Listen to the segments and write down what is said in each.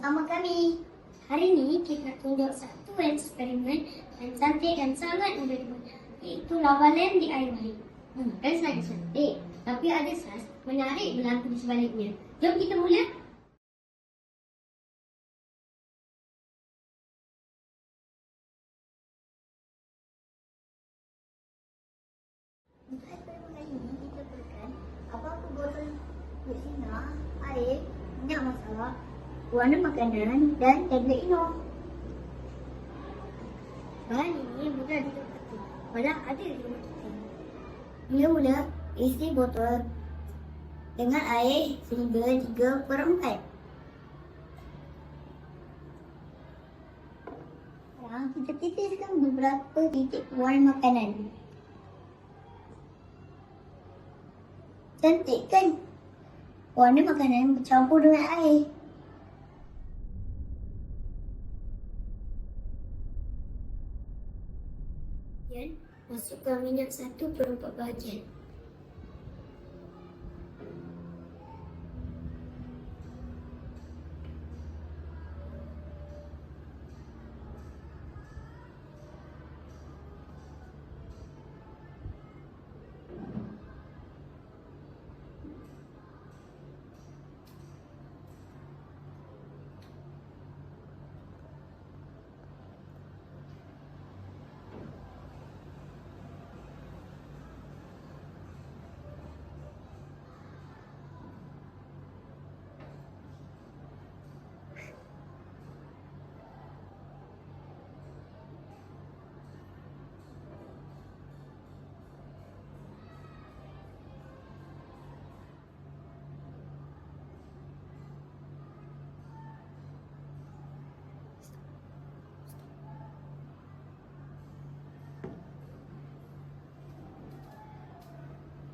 bersama kami. Hari ini kita nak tunjuk satu eksperimen yang cantik dan sangat mudah dibuat, iaitu lava lamp di air mari. Bukan saja cantik, tapi ada sas menarik berlaku di sebaliknya. Jom kita mula. Untuk eksperimen kali ini, kita perlukan apa-apa botol kulit sinar, air, minyak masak, warna makanan dan tablet ino. Bahan ini mudah didapati, padahal ada di rumah kita. Mula-mula, isi botol dengan air sehingga 3/4. Sekarang kita titiskan beberapa titik warna makanan. Cantik kan? Warna makanan bercampur dengan air. Kemudian, masukkan minyak 1/4 bahagian.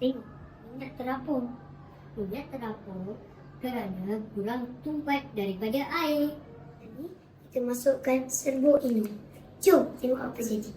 Tengok, minyak terapung. Minyak terapung kerana kurang tumpat daripada air. Jadi, kita masukkan serbuk ini. Jom tengok apa jadi.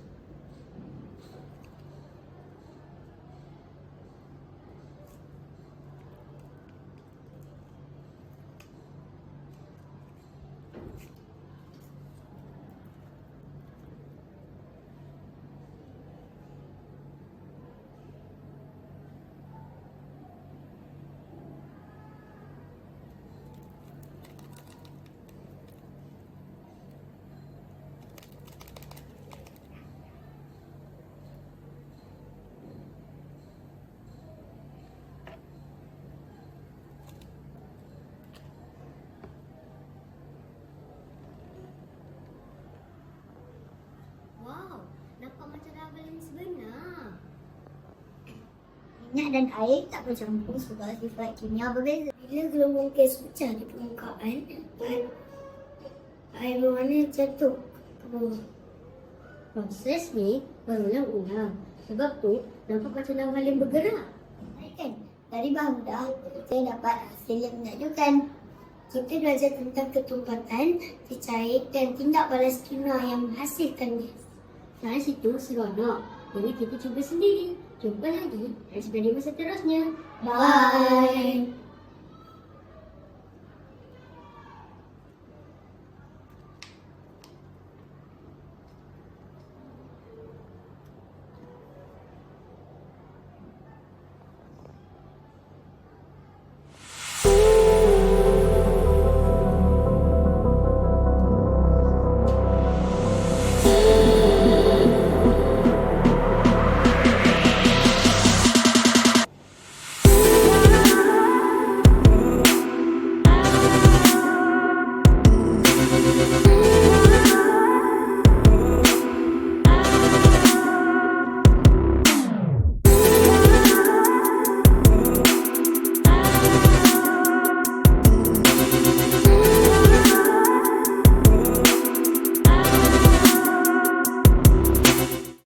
Wow, nampak macam lava lamp sebenar. Minyak dan air tak bercampur sebab sifat kimia berbeza. Bila gelombang gas pecah di permukaan, air berwarna jatuh ke bawah. Proses ni berulang-ulang. Sebab tu nampak macam lava lamp bergerak. Baik kan? Dari bahan mudah, kita dapat hasil yang menakjubkan. Kita belajar tentang ketumpatan, cecair dan tindak balas kimia yang menghasilkan gas. Dari situ seronok. Jadi kita cuba sendiri. Jumpa lagi eksperimen seterusnya. Bye.